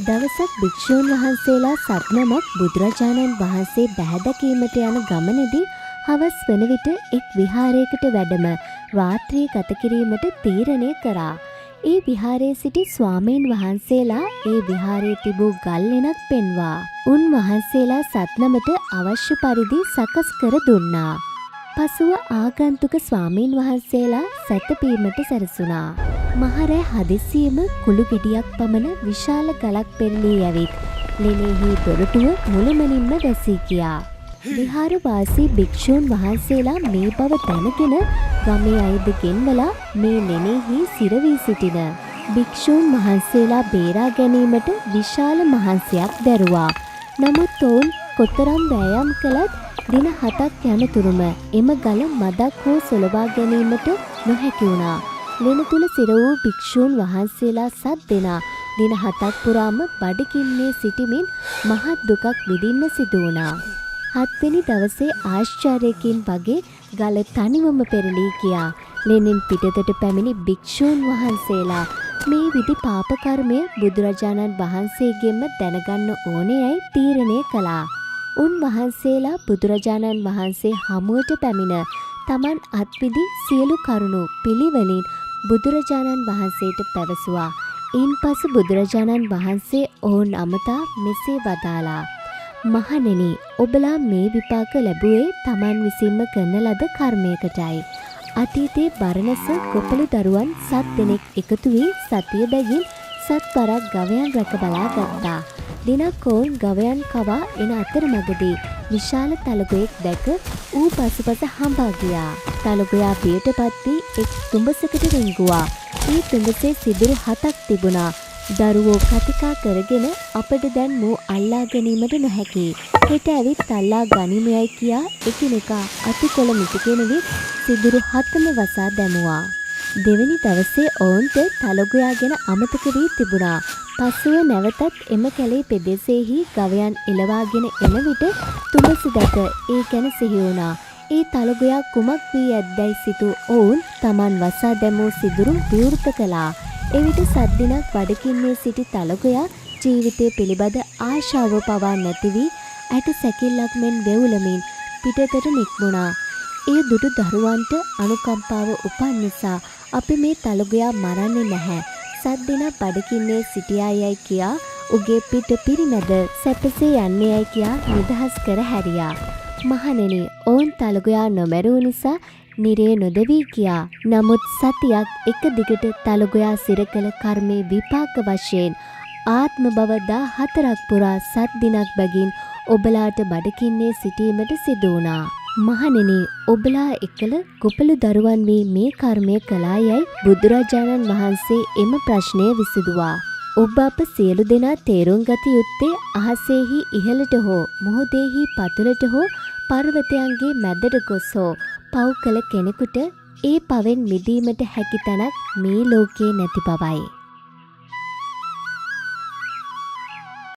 දවසක් භික්ෂූන් වහන්සේලා සත්නමක් බුදුරජාණන් වහන්සේ බැහැදකීමට යන ගමනේදී හවස් වන විට එක් විහාරයකට වැඩම රාත්‍රිය ගත කිරීමට තීරණය කරා. ඒ විහාරයේ සිටි ස්වාමීන් වහන්සේලා ඒ විහාරයේ තිබූ ගල් ලෙනක් පෙන්වා උන් වහන්සේලා සත්නමට අවශ්‍ය පරිදි සකස් කර දුන්නා. පසුව ආගන්තුක ස්වාමීන් වහන්සේලා සැතපීමට සැරසුණා. මහරෑ හදිසියෙම කුළු ගෙඩියක් පමණ විශාල ගලක් පෙරළී ඇවිත් ලෙනෙහි දොරටුව මුළුමනින්ම වැසී ගියා. විහාරවාසී භික්ෂූන් වහන්සේලා මේ බව දැනගෙන ගමේ අයද ගෙන්වලා මේ ලෙනෙහි සිරවී සිටින භික්ෂූන් වහන්සේලා බේරා ගැනීමට විශාල මහන්සියක් දැරුවා. නමුත් ඔවුන් කොතරම් වෑයම් කළත් දින 7ක් යනතුරුම එම ගල මදක් හෝ සොලවා ගැනීමට නොහැකි වුණා. ලෙන තුල සිර වූ භික්ෂූන් වහන්සේලා 7 දෙනා දින 7ක් පුරාම බඩගින්නේ සිටමින් මහත් දුකක් විඳින්න සිදු වුණා. 7 වෙනි දවසේ ආශ්චර්යකින් වගේ ගල තනිවම පෙරළී ගියා. ලෙනින් පිටතට පැමිණි භික්ෂූන් වහන්සේලා මේ විදි පාප කර්මය බුදුරජාණන් වහන්සේගෙන්ම දැනගන්න ඕනේයයි තීරණය කළා. උන් වහන්සේලා බුදුරජාණන් වහන්සේ හමුවට පැමිණ තමන් අත්විදි සියලු කරුණු පිළිවෙලින් බුදුරජාණන් වහන්සේට පැවසුවා. ඉන්පසු බුදුරජාණන් වහන්සේ ඔවුන් අමතා මෙසේ වදාලා. මහණෙනි, ඔබලා මේ විපාක ලැබුවේ තමන් විසින්ම කරන ලද කර්මයකටයි. අතීතයේ බරණැස ගොපළු දරුවන් 7 දෙනෙක් එකතු වී සතිය බැගින් 7 වරක් ගවයන් රැක බලා ගත්තා. දිනක් ඔවුන් ගවයන් කවා එන අතරමඟදී විශාල තලගොයෙක් දැක ඌ පසුපස හඹා ගියා. තලගොයා බියටපත් වී එක් තුඹසකට රිංගුවා. ඒ තුඹසේ සිදුරු 7ක් තිබුණා. දරුවෝ කතිකා කරගෙන අපට දැන් මෝ අල්ලා ගැනීමට නොහැකි. හෙට ඇවිත් අල්ලා ගනිමයයි කියා එකිනෙකා අතිකොළ මිටිගෙන විත් සිදුරු 7ම වසා දැමුවා. දෙවැනි දවසේ ඔවුන්ට තලගොයා ගැන අමතක වී තිබුණා. පසුව නැවතත් එම කැලේ පෙදෙසෙහි ගවයන් එළවාගෙන එන විට තුඹස දැක ඒ ගැන සිහි වුණා. ඒ තලගොයා කුමක් වී ඇද්දැයි සිතූ ඔවුන් තමන් වසා දැමූ සිදුරු විවෘත කළා. එවිට 7 දිනක් බඩගින්නේ සිටි තලගොයා ජීවිතය පිළිබඳ ආශාව පවා නැති වී ඇට සැකිල්ලක් මෙන් වෙවුලමින් පිටතට නික්මුණා. ඒ දුටු දරුවන්ට අනුකම්පාව උපන් නිසා අපි මේ තලගොයා මරන්නේ නැහැ. 7 දිනක් බඩගින්නේ සිටියායයි කියා උගේ පිට පිරිමැද සැපසේ යන්නේයයි කියා නිදහස් කර හැරියා. මහණෙනි, ඔවුන් තලගොයා නොමැරූ නිසා නිරේ නොදවී ගියා. නමුත් සතියක් එක දිගට තලගොයා සිර කළ කර්මයේ විපාක වශයෙන් ආත්ම භව 14ක් පුරා 7 දිනක් බැගින් ඔබලාට බඩගින්නේ සිටීමට සිදු වුණා. මහණෙනි, ඔබලා එකල ගොපළු දරුවන් වී මේ කර්මය කළායයි බුදුරජාණන් වහන්සේ එම ප්‍රශ්නය විසඳුවා. ඔබ අප සියලු දෙනා තේරුම් ගත යුත්තේ අහසෙහි ඉහළට හෝ මොහොතෙහි පතුලට හෝ පර්වතයන්ගේ මැදට ගොස් හෝ පව් කළ කෙනෙකුට ඒ පවෙන් මිදීමට හැකි තැනක් මේ ලෝකේ නැති බවයි.